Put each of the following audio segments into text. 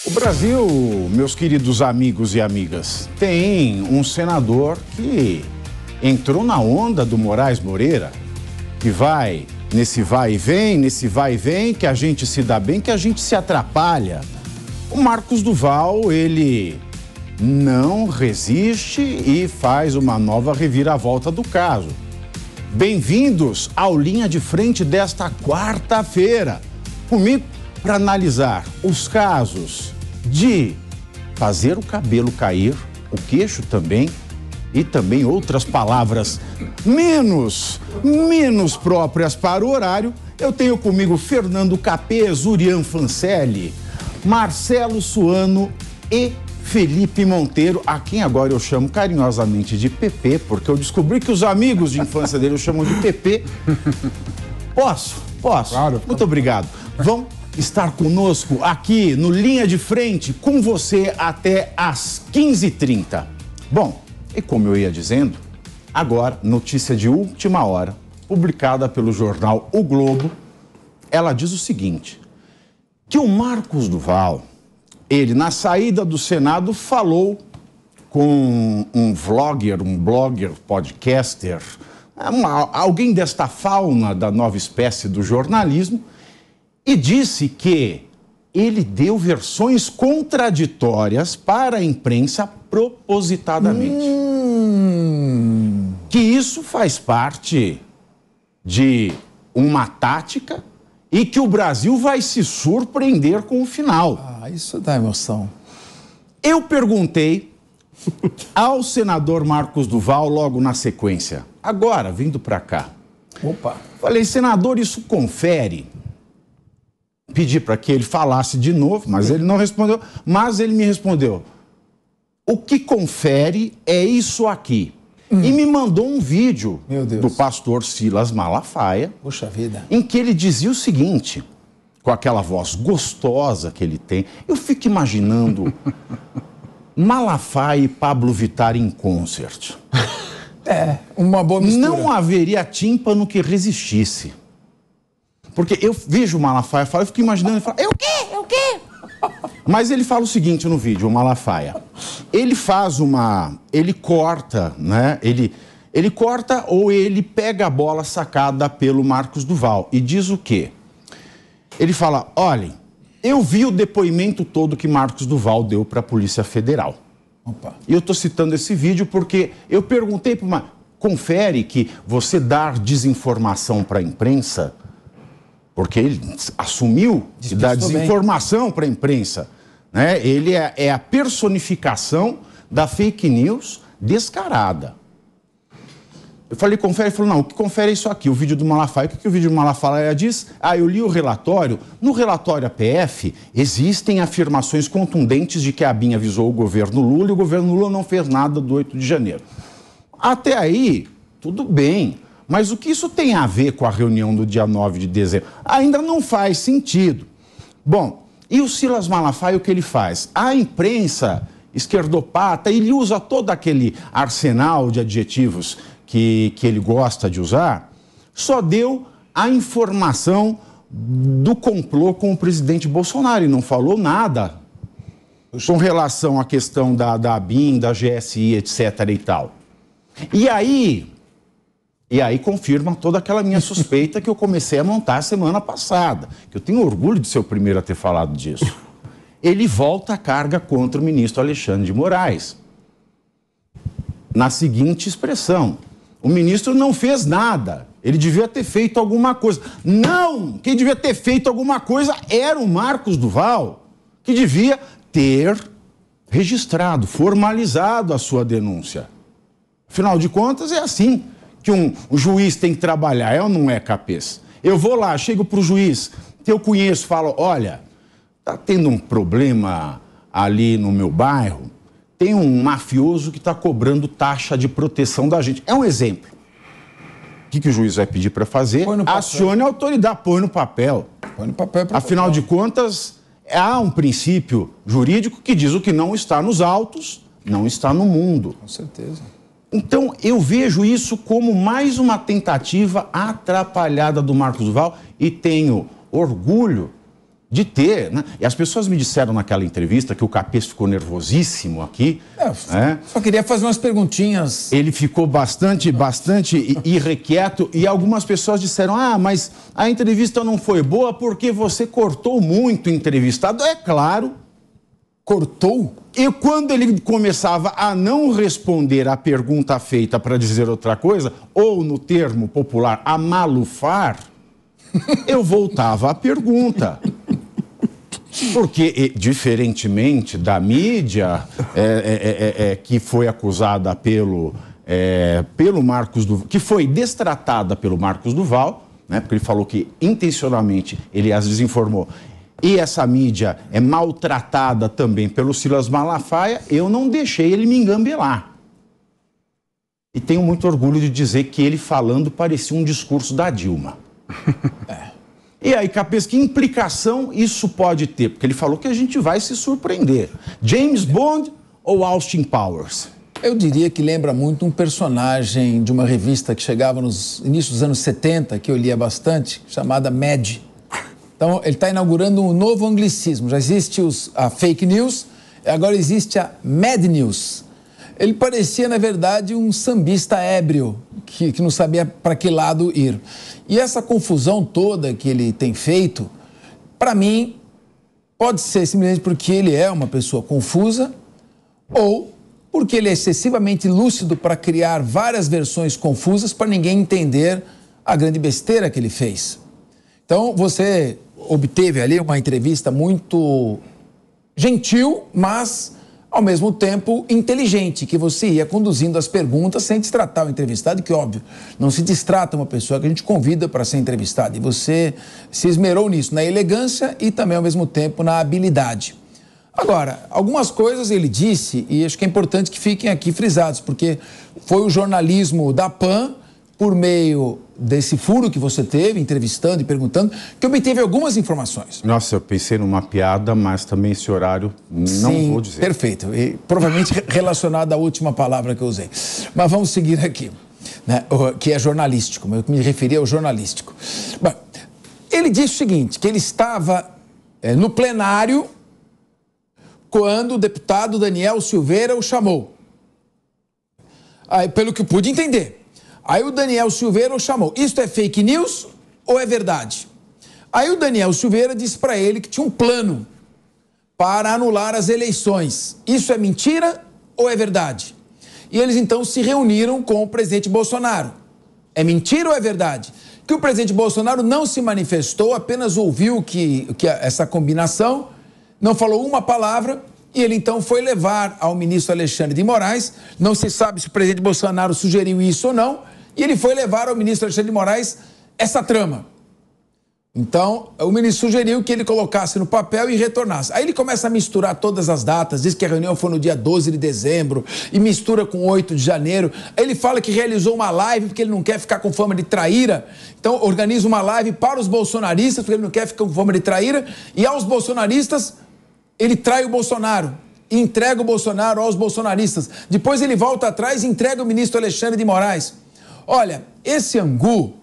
O Brasil, meus queridos amigos e amigas, tem um senador que entrou na onda do Moraes Moreira, que vai nesse vai e vem, que a gente se dá bem, que a gente se atrapalha. O Marcos Duval, ele não resiste e faz uma nova reviravolta do caso. Bem-vindos ao Linha de Frente desta quarta-feira. Comigo para analisar os casos de fazer o cabelo cair, o queixo também, e também outras palavras menos próprias para o horário. Eu tenho comigo Fernando Capês, Urian Fancelli, Marcelo Suano e Felipe Monteiro, a quem agora eu chamo carinhosamente de Pepe, porque eu descobri que os amigos de infância dele eu chamo de Pepe. Posso? Claro. Muito obrigado. Vão estar conosco aqui no Linha de Frente, com você até às 15h30. Bom, e como eu ia dizendo, agora, notícia de última hora, publicada pelo jornal O Globo, ela diz o seguinte, que o Marcos Duval, ele na saída do Senado falou com um blogger, podcaster, alguém desta fauna da nova espécie do jornalismo, e disse que ele deu versões contraditórias para a imprensa propositadamente. Que isso faz parte de uma tática e que o Brasil vai se surpreender com o final. Ah, isso dá emoção. Eu perguntei ao senador Marcos Duval logo na sequência, agora, vindo para cá. Opa. Falei, senador, isso confere? Pedi para que ele falasse de novo, mas ele não respondeu. Mas ele me respondeu, o que confere é isso aqui. E me mandou um vídeo do pastor Silas Malafaia, Poxa vida, em que ele dizia o seguinte, com aquela voz gostosa que ele tem. Eu fico imaginando Malafaia e Pablo Vittar em concert. É, uma boa mistura. Não haveria tímpano que resistisse. Porque eu vejo o Malafaia falar, eu fico imaginando, ele fala, é o quê? É o quê? Mas ele fala o seguinte no vídeo, o Malafaia. Ele faz ele corta, né? Ele corta ou ele pega a bola sacada pelo Marcos Duval e diz o quê? Ele fala, olhem, eu vi o depoimento todo que Marcos Duval deu para a Polícia Federal. Opa. E eu estou citando esse vídeo porque eu perguntei para uma... Confere que você dar desinformação para a imprensa... Porque ele assumiu de dar desinformação para a imprensa. Né? Ele é a personificação da fake news descarada. Eu falei, confere? Ele falou, não, o que confere é isso aqui, o vídeo do Malafaia. O que o vídeo do Malafaia diz? Ah, eu li o relatório. No relatório APF, existem afirmações contundentes de que a ABIN avisou o governo Lula e o governo Lula não fez nada do 8 de janeiro. Até aí, tudo bem. Mas o que isso tem a ver com a reunião do dia 9 de dezembro? Ainda não faz sentido. Bom, e o Silas Malafaia, o que ele faz? A imprensa esquerdopata, ele usa todo aquele arsenal de adjetivos que ele gosta de usar, só deu a informação do complô com o presidente Bolsonaro e não falou nada com relação à questão da ABIN, da GSI, etc. e tal. E aí confirma toda aquela minha suspeita que eu comecei a montar semana passada, que eu tenho orgulho de ser o primeiro a ter falado disso. Ele volta a carga contra o ministro Alexandre de Moraes. Na seguinte expressão, o ministro não fez nada, ele devia ter feito alguma coisa. Não! Quem devia ter feito alguma coisa era o Marcos Duval, que devia ter registrado, formalizado a sua denúncia. Afinal de contas, é assim que um juiz tem que trabalhar, é ou não é, Capês? Eu vou lá, chego para o juiz que eu conheço, falo, olha, tá tendo um problema ali no meu bairro, tem um mafioso que está cobrando taxa de proteção da gente. É um exemplo. O que o juiz vai pedir para fazer? Acione a autoridade, põe no papel. Põe no papel. Afinal de contas, há um princípio jurídico que diz o que não está nos autos, não está no mundo. Com certeza. Então, eu vejo isso como mais uma tentativa atrapalhada do Marcos Duval e tenho orgulho de ter, né? E as pessoas me disseram naquela entrevista que o Capês ficou nervosíssimo aqui. Só queria fazer umas perguntinhas. Ele ficou bastante irrequieto e algumas pessoas disseram, mas a entrevista não foi boa porque você cortou muito o entrevistado. É claro. Cortou? E quando ele começava a não responder a pergunta feita para dizer outra coisa, ou no termo popular, a malufar, eu voltava à pergunta. Porque, diferentemente da mídia, que foi acusada pelo Marcos Duval, que foi destratada pelo Marcos Duval, né, porque ele falou que intencionalmente ele as desinformou, e essa mídia é maltratada também pelo Silas Malafaia, eu não deixei ele me engambelar. E tenho muito orgulho de dizer que ele falando parecia um discurso da Dilma. E aí, Capês, que implicação isso pode ter? Porque ele falou que a gente vai se surpreender. James Bond ou Austin Powers? Eu diria que lembra muito um personagem de uma revista que chegava nos inícios dos anos 70, que eu lia bastante, chamada Mad. Então, ele está inaugurando um novo anglicismo. Já existe a fake news, agora existe a Mad News. Ele parecia, na verdade, um sambista ébrio, que não sabia para que lado ir. E essa confusão toda que ele tem feito, para mim, pode ser simplesmente porque ele é uma pessoa confusa ou porque ele é excessivamente lúcido para criar várias versões confusas para ninguém entender a grande besteira que ele fez. Então, você obteve ali uma entrevista muito gentil, mas ao mesmo tempo inteligente, que você ia conduzindo as perguntas sem destratar o entrevistado, que óbvio, não se destrata uma pessoa que a gente convida para ser entrevistada, e você se esmerou nisso, na elegância e também ao mesmo tempo na habilidade. Agora, algumas coisas ele disse, e acho que é importante que fiquem aqui frisados, porque foi o jornalismo da PAN, por meio desse furo que você teve, entrevistando e perguntando, que obteve algumas informações. Nossa, eu pensei numa piada, mas também esse horário não vou dizer. Perfeito. E provavelmente relacionado à última palavra que eu usei. Mas vamos seguir aqui, né? Que é jornalístico, eu me referi ao jornalístico. Bom, ele disse o seguinte, que ele estava no plenário quando o deputado Daniel Silveira o chamou. Aí, pelo que eu pude entender. Aí o Daniel Silveira o chamou. Isto é fake news ou é verdade? Aí o Daniel Silveira disse para ele que tinha um plano para anular as eleições. Isso é mentira ou é verdade? E eles então se reuniram com o presidente Bolsonaro. É mentira ou é verdade? Que o presidente Bolsonaro não se manifestou, apenas ouviu que essa combinação, não falou uma palavra, e ele então foi levar ao ministro Alexandre de Moraes, não se sabe se o presidente Bolsonaro sugeriu isso ou não, e ele foi levar ao ministro Alexandre de Moraes essa trama. Então, o ministro sugeriu que ele colocasse no papel e retornasse. Aí ele começa a misturar todas as datas, diz que a reunião foi no dia 12 de dezembro e mistura com 8 de janeiro. Aí ele fala que realizou uma live porque ele não quer ficar com fama de traíra. Então, organiza uma live para os bolsonaristas porque ele não quer ficar com fama de traíra. E aos bolsonaristas, ele trai o Bolsonaro. E entrega o Bolsonaro aos bolsonaristas. Depois ele volta atrás e entrega o ministro Alexandre de Moraes. Olha, esse angu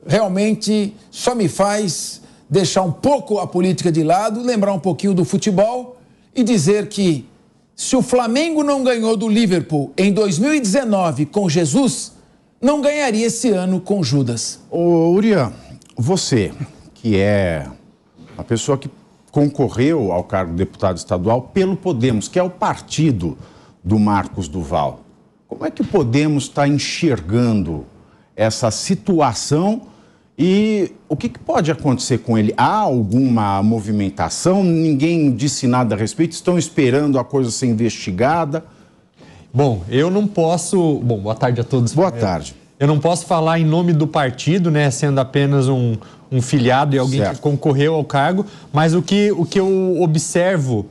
realmente só me faz deixar um pouco a política de lado, lembrar um pouquinho do futebol e dizer que se o Flamengo não ganhou do Liverpool em 2019 com Jesus, não ganharia esse ano com Judas. Ô, Urian, você, que é a pessoa que concorreu ao cargo de deputado estadual pelo Podemos, que é o partido do Marcos Duval, como é que o Podemos está enxergando essa situação e o que pode acontecer com ele? Há alguma movimentação? Ninguém disse nada a respeito? Estão esperando a coisa ser investigada? Bom, eu não posso... Bom, boa tarde a todos. Boa tarde. Eu não posso falar em nome do partido, né, sendo apenas um filiado e alguém que concorreu ao cargo, mas o que eu observo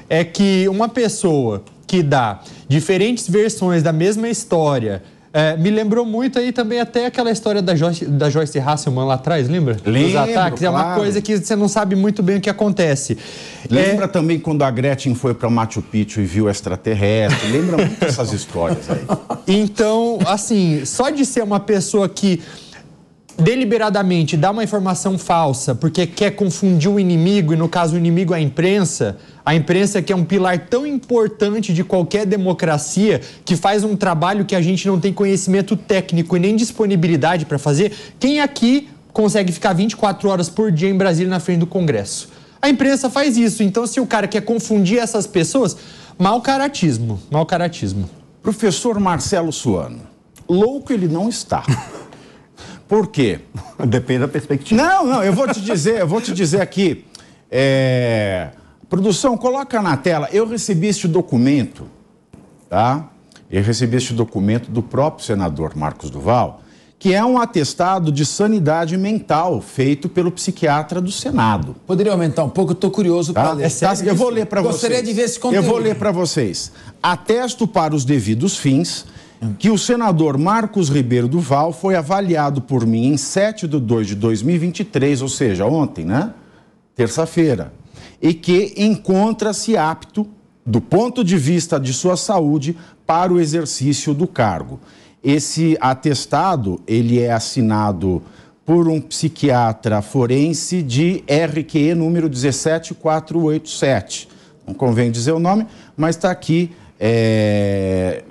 é que uma pessoa que dá diferentes versões da mesma história... me lembrou muito aí também até aquela história da Joyce Hasselman lá atrás, lembra? Lembro, os ataques, claro. É uma coisa que você não sabe muito bem o que acontece. Lembra também quando a Gretchen foi para Machu Picchu e viu extraterrestre? Lembra muito essas histórias aí. Então, assim, só de ser uma pessoa que deliberadamente dá uma informação falsa porque quer confundir o inimigo, e no caso o inimigo é a imprensa que é um pilar tão importante de qualquer democracia, que faz um trabalho que a gente não tem conhecimento técnico e nem disponibilidade para fazer, quem aqui consegue ficar 24 horas por dia em Brasília na frente do Congresso? A imprensa faz isso. Então, se o cara quer confundir essas pessoas, mau caratismo. Professor Marcelo Suano, louco ele não está. Por quê? Depende da perspectiva. Não, eu vou te dizer aqui. Produção, coloca na tela. Eu recebi este documento, tá? Eu recebi este documento do próprio senador Marcos Duval, que é um atestado de sanidade mental feito pelo psiquiatra do Senado. Poderia aumentar um pouco? Eu estou curioso para ler. Eu vou ler para vocês. Gostaria de ver esse conteúdo. Eu vou ler para vocês. Atesto para os devidos fins que o senador Marcos Ribeiro Duval foi avaliado por mim em 7/2/2023, ou seja, ontem, né? Terça-feira. E que encontra-se apto, do ponto de vista de sua saúde, para o exercício do cargo. Esse atestado, ele é assinado por um psiquiatra forense de RQE número 17487. Não convém dizer o nome, mas está aqui,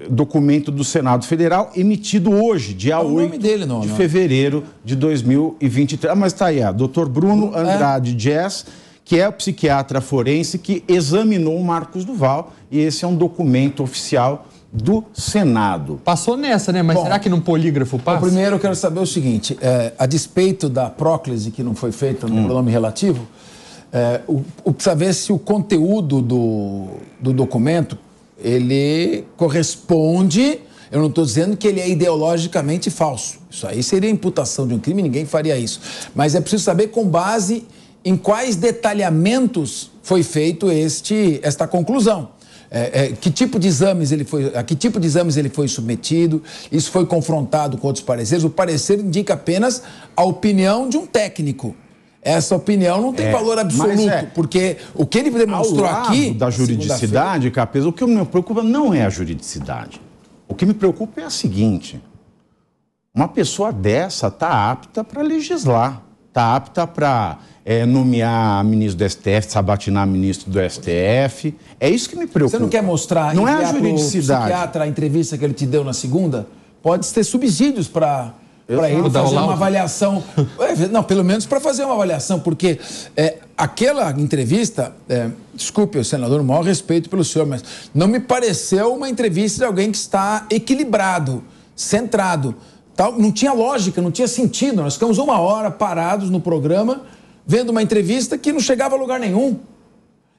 documento do Senado Federal, emitido hoje, dia 8 de fevereiro de 2023. Mas está aí, doutor Bruno Andrade Jess, que é o psiquiatra forense que examinou o Marcos Duval, e esse é um documento oficial do Senado. Passou nessa, né? Mas será que num polígrafo passa? Primeiro eu quero saber o seguinte, a despeito da próclise que não foi feita no pronome relativo, precisa ver se o conteúdo do documento, ele corresponde, eu não estou dizendo que ele é ideologicamente falso, isso aí seria imputação de um crime, ninguém faria isso, mas é preciso saber com base em quais detalhamentos foi feito esta conclusão. A que tipo de exames ele foi submetido, isso foi confrontado com outros pareceres. O parecer indica apenas a opinião de um técnico. Essa opinião não tem valor absoluto, porque o que ele demonstrou aqui... da juridicidade, Capês, o que me preocupa não é a juridicidade. O que me preocupa é a seguinte: uma pessoa dessa está apta para legislar, está apta para nomear ministro do STF, sabatinar ministro do STF. É isso que me preocupa. Você não quer mostrar, não é a juridicidade, psiquiatra, a entrevista que ele te deu na segunda? Pode ter subsídios para ele fazer uma avaliação. Não, pelo menos para fazer uma avaliação, porque aquela entrevista, desculpe, senador, o maior respeito pelo senhor, mas não me pareceu uma entrevista de alguém que está equilibrado, centrado. Tal. Não tinha lógica, não tinha sentido. Nós ficamos 1 hora parados no programa, vendo uma entrevista que não chegava a lugar nenhum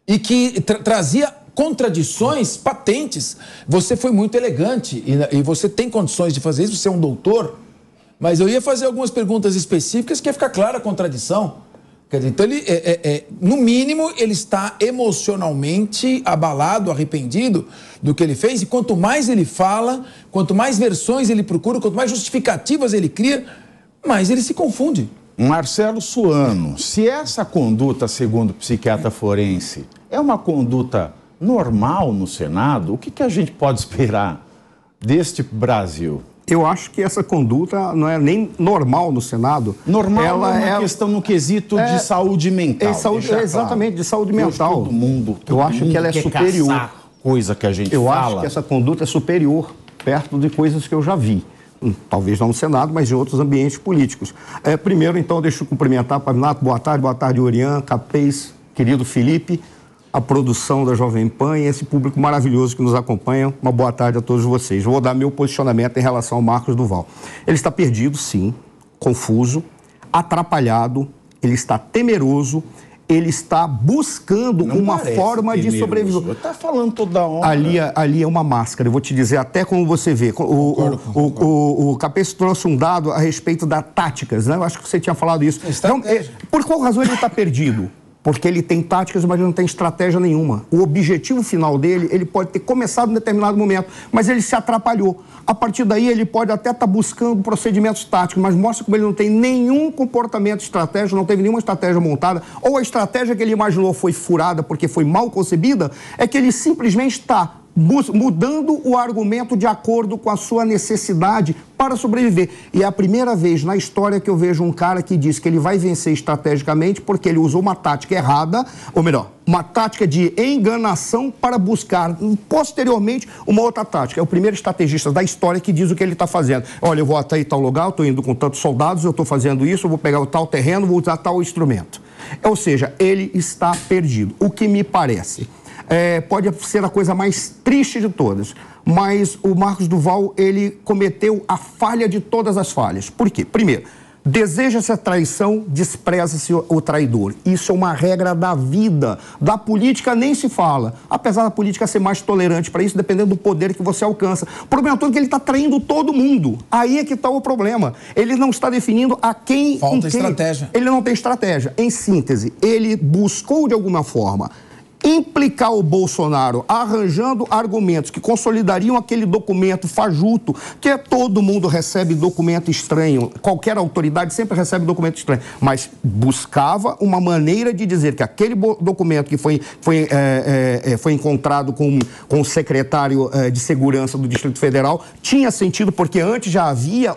e que trazia contradições patentes. Você foi muito elegante e você tem condições de fazer isso, você é um doutor, mas eu ia fazer algumas perguntas específicas que ia ficar clara a contradição. Quer dizer, então, no mínimo, ele está emocionalmente abalado, arrependido do que ele fez, e quanto mais ele fala, quanto mais versões ele procura, quanto mais justificativas ele cria, mais ele se confunde. Marcelo Suano, se essa conduta, segundo o psiquiatra forense, é uma conduta normal no Senado, o que a gente pode esperar deste Brasil? Eu acho que essa conduta não é nem normal no Senado. Normal ela é uma questão no quesito de saúde mental. Exatamente, de saúde mental. Todo mundo acho que ela é superior. Coisa que a gente fala. Eu acho que essa conduta é superior perto de coisas que eu já vi. Talvez não no Senado, mas em outros ambientes políticos. Primeiro, então, deixa eu cumprimentar Pavinato. Boa tarde, Orian, Capês, querido Felipe, a produção da Jovem Pan e esse público maravilhoso que nos acompanha. Uma boa tarde a todos vocês. Vou dar meu posicionamento em relação ao Marcos Duval. Ele está perdido, sim, confuso, atrapalhado, ele está temeroso, ele está buscando uma forma de sobreviver. Está falando toda hora. Ali é uma máscara, eu vou te dizer, até como você vê. O Capês trouxe um dado a respeito das táticas, né? Eu acho que você tinha falado isso. Então, por qual razão ele está perdido? Porque ele tem táticas, mas não tem estratégia nenhuma. O objetivo final dele, ele pode ter começado em determinado momento, mas ele se atrapalhou. A partir daí, ele pode até estar buscando procedimentos táticos, mas mostra como ele não tem nenhum comportamento estratégico, não teve nenhuma estratégia montada, ou a estratégia que ele imaginou foi furada porque foi mal concebida, é que ele simplesmente está mudando o argumento de acordo com a sua necessidade para sobreviver. E é a primeira vez na história que eu vejo um cara que diz que ele vai vencer estrategicamente porque ele usou uma tática errada, ou melhor, uma tática de enganação para buscar posteriormente uma outra tática. É o primeiro estrategista da história que diz o que ele está fazendo. Olha, eu vou até em tal lugar, eu estou indo com tantos soldados, eu estou fazendo isso, eu vou pegar o tal terreno, vou usar tal instrumento. Ou seja, ele está perdido. O que me parece... pode ser a coisa mais triste de todas, mas o Marcos Duval, ele cometeu a falha de todas as falhas. Por quê? Primeiro, deseja-se a traição, despreza-se o traidor. Isso é uma regra da vida. Da política nem se fala, apesar da política ser mais tolerante para isso, dependendo do poder que você alcança. O problema todo é que ele está traindo todo mundo. Aí é que está o problema. Ele não está definindo a quem... Falta estratégia. Ele não tem estratégia. Em síntese, ele buscou de alguma forma implicar o Bolsonaro arranjando argumentos que consolidariam aquele documento fajuto, que todo mundo recebe documento estranho, qualquer autoridade sempre recebe documento estranho, mas buscava uma maneira de dizer que aquele documento que foi encontrado com o secretário de Segurança do Distrito Federal tinha sentido, porque antes já havia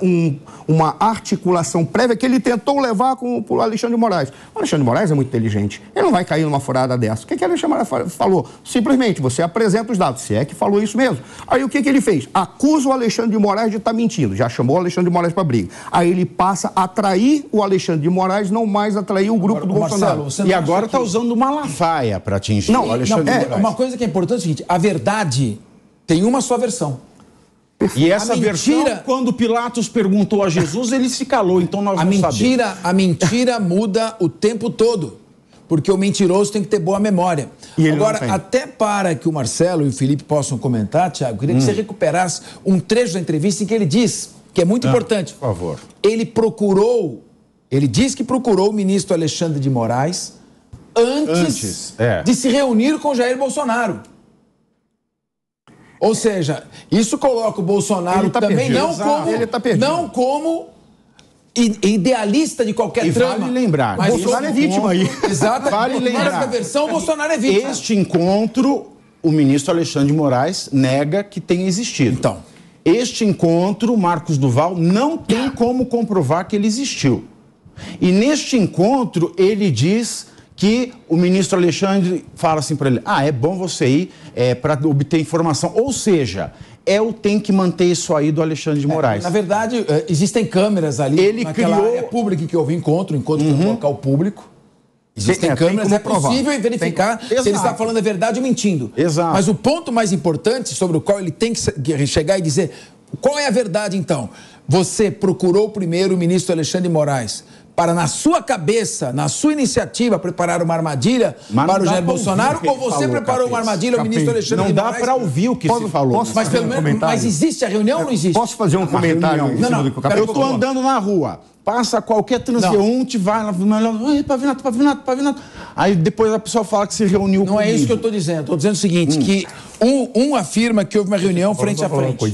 uma articulação prévia que ele tentou levar com o Alexandre de Moraes. O Alexandre de Moraes é muito inteligente, ele não vai cair numa furada dessa. O que Alexandre falou? Simplesmente, você apresenta os dados, se é que falou isso mesmo. Aí o que ele fez? Acusa o Alexandre de Moraes de estar mentindo, já chamou o Alexandre de Moraes para briga. Aí ele passa a atrair o Alexandre de Moraes, não mais atrair o grupo do Bolsonaro. Marcelo, e agora está usando uma lavaia para atingir o Alexandre de Moraes. Uma coisa que é importante é o seguinte, a verdade tem uma só versão. E essa versão, quando Pilatos perguntou a Jesus, ele se calou, então nós não sabemos. A mentira muda o tempo todo. Porque o mentiroso tem que ter boa memória. Agora, até para que o Marcelo e o Felipe possam comentar, Thiago, eu queria que você recuperasse um trecho da entrevista em que ele diz, que é muito importante. Por favor. Ele diz que procurou o ministro Alexandre de Moraes antes de se reunir com Jair Bolsonaro. Ou seja, isso coloca o Bolsonaro também não como idealista de qualquer trama. Vale lembrar. Mas Bolsonaro é vítima aí. Exato. Vale lembrar. Nessa versão, o Bolsonaro é vítima. Este encontro, o ministro Alexandre de Moraes nega que tenha existido. Então. Este encontro, Marcos Duval não tem como comprovar que ele existiu. E neste encontro, ele diz que o ministro Alexandre fala assim para ele, é bom você ir para obter informação. Ou seja, eu tenho que manter isso aí do Alexandre de Moraes. Na verdade, existem câmeras ali naquela área pública que houve encontro foi um local público. Existem câmeras, é possível verificar se ele está falando a verdade ou mentindo. Exato. Mas o ponto mais importante sobre o qual ele tem que chegar e dizer qual é a verdade, então. Você procurou primeiro o ministro Alexandre de Moraes para, na sua cabeça, na sua iniciativa, preparar uma armadilha para o Jair Bolsonaro, ou você preparou uma armadilha ao ministro Alexandre de Moraes? Não dá para ouvir o que se falou. Mas pelo menos, mas existe a reunião ou não existe? Posso fazer um comentário? Eu estou andando na rua, passa qualquer transeunte, vai lá, Pavinato. Aí depois a pessoa fala que se reuniu comigo. Não é isso que eu estou dizendo. Estou dizendo o seguinte, que um afirma que houve uma reunião frente a frente.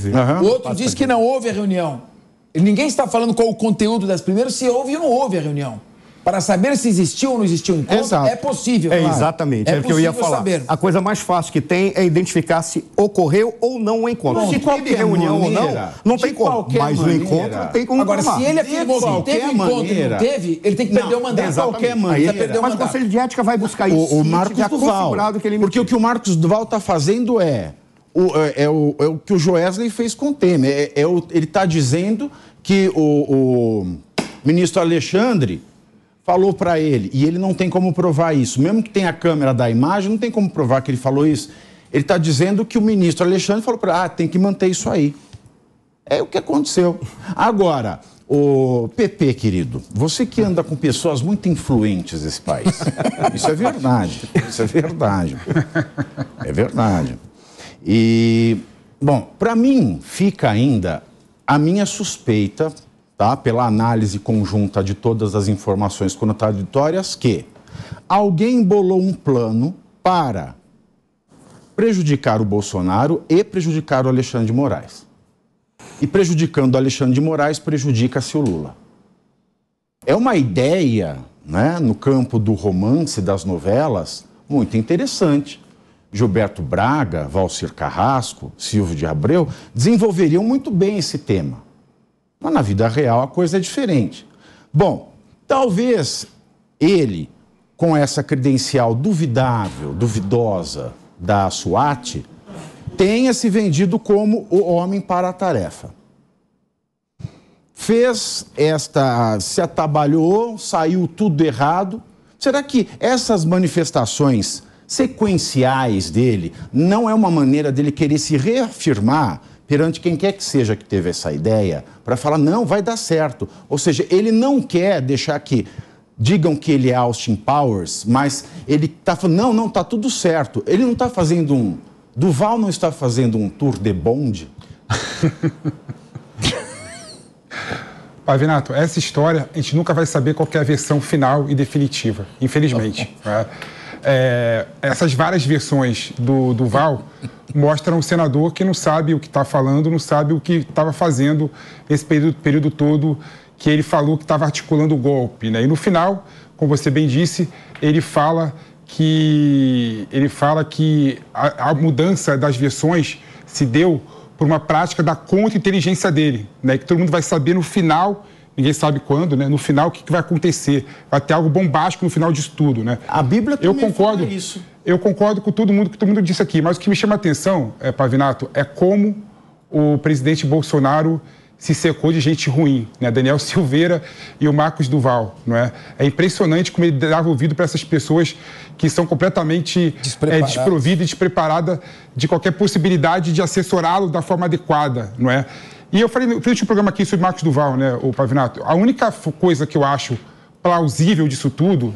O outro diz que não houve a reunião. Ninguém está falando qual o conteúdo das primeiras, se houve ou não houve a reunião. Para saber se existiu ou não existiu o encontro, é possível. Exatamente, é o que eu ia falar. Saber. A coisa mais fácil que tem é identificar se ocorreu ou não o encontro. Se teve reunião ou não tem como. Mas o encontro tem como. Agora, se ele afirmou que teve encontro e não teve, ele tem que perder o mandato. De qualquer maneira. Mas o Conselho de Ética vai buscar isso. O Marcos Duval. Porque o que o Marcos Duval está fazendo é o que o Joesley fez com o Temer. Ele está dizendo que o ministro Alexandre falou para ele, e ele não tem como provar isso, mesmo que tenha a câmera da imagem, não tem como provar que ele falou isso. Ele está dizendo que o ministro Alexandre falou para ele, tem que manter isso aí. É o que aconteceu. Agora, o PP, querido, você que anda com pessoas muito influentes nesse país, isso é verdade, é verdade. E, bom, para mim fica ainda a minha suspeita, tá, pela análise conjunta de todas as informações contraditórias, que alguém bolou um plano para prejudicar o Bolsonaro e prejudicar o Alexandre de Moraes. E prejudicando o Alexandre de Moraes, prejudica-se o Lula. É uma ideia, né, no campo do romance, das novelas, muito interessante. Gilberto Braga, Valcir Carrasco, Silvio de Abreu, desenvolveriam muito bem esse tema. Mas na vida real a coisa é diferente. Bom, talvez ele, com essa credencial duvidável, duvidosa da SWAT, tenha se vendido como o homem para a tarefa. Se atabalhou, saiu tudo errado. Será que essas manifestações sequenciais dele não é uma maneira dele querer se reafirmar perante quem quer que seja que teve essa ideia, para falar, não, vai dar certo. Ou seja, ele não quer deixar que digam que ele é Austin Powers, mas ele está falando, não, está tudo certo. Ele não está fazendo Duval não está fazendo um tour de bonde? Pavinato, essa história a gente nunca vai saber qual que é a versão final e definitiva, infelizmente. Essas várias versões do Duval mostram um senador que não sabe o que está falando, não sabe o que estava fazendo nesse período todo que ele falou que estava articulando o golpe, né? E no final, como você bem disse, ele fala que a mudança das versões se deu por uma prática da contra-inteligência dele, né? Que todo mundo vai saber no final, ninguém sabe quando, né? No final, o que vai acontecer? Vai ter algo bombástico no final disso tudo, né? A Bíblia também fala isso. Eu concordo com todo mundo que todo mundo disse aqui, mas o que me chama a atenção, Pavinato, é como o presidente Bolsonaro se cercou de gente ruim, né? Daniel Silveira e o Marcos Duval, não é? É impressionante como ele dava ouvido para essas pessoas que são completamente desprovidas e despreparadas de qualquer possibilidade de assessorá-lo da forma adequada, não é? E eu falei no programa aqui sobre Marcos Duval, né, o Pavinato, a única coisa que eu acho plausível disso tudo,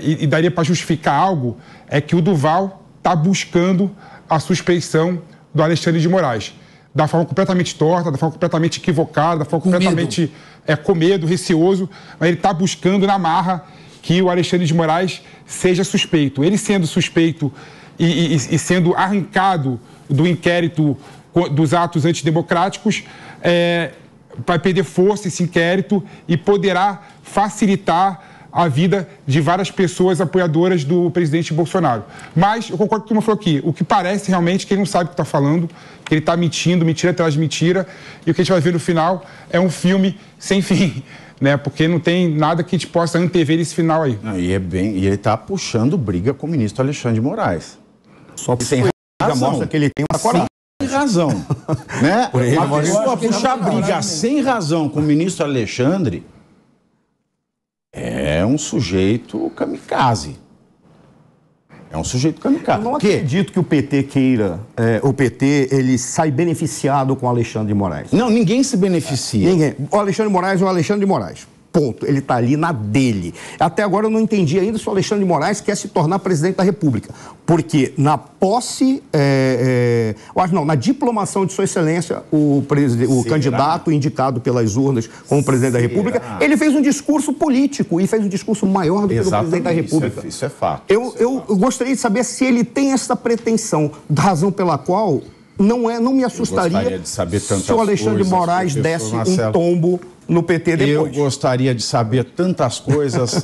e daria para justificar algo, é que o Duval está buscando a suspeição do Alexandre de Moraes. Da forma completamente torta, da forma completamente equivocada, da forma completamente com medo, receoso, mas ele está buscando na marra que o Alexandre de Moraes seja suspeito. Ele sendo suspeito e sendo arrancado do inquérito dos atos antidemocráticos, vai perder força esse inquérito e poderá facilitar a vida de várias pessoas apoiadoras do presidente Bolsonaro. Mas, eu concordo com o que o falou aqui, o que parece realmente que ele não sabe o que está falando, que ele está mentindo, mentira atrás de mentira, e o que a gente vai ver no final é um filme sem fim, né? Porque não tem nada que a gente possa antever esse final aí. Não, e ele está puxando briga com o ministro Alexandre de Moraes. Só sem razão. Mostra que ele tem uma coragem. Sem razão, né? Uma pessoa puxar briga sem razão com o ministro Alexandre é um sujeito kamikaze. É um sujeito kamikaze. Eu não acredito que o PT queira, o PT, ele sai beneficiado com o Alexandre de Moraes. Não, ninguém se beneficia. Ninguém. O Alexandre de Moraes é o Alexandre de Moraes. Ponto. Ele está ali na dele. Até agora eu não entendi ainda se o Alexandre de Moraes quer se tornar presidente da República. Porque na posse, na diplomação de Sua Excelência, o candidato indicado pelas urnas como presidente da República, ele fez um discurso político e fez um discurso maior do que o presidente da República. Isso é fato. Eu gostaria de saber se ele tem essa pretensão, razão pela qual não me assustaria de saber tantas se o Alexandre de Moraes desse um tombo no PT depois. Eu gostaria de saber tantas coisas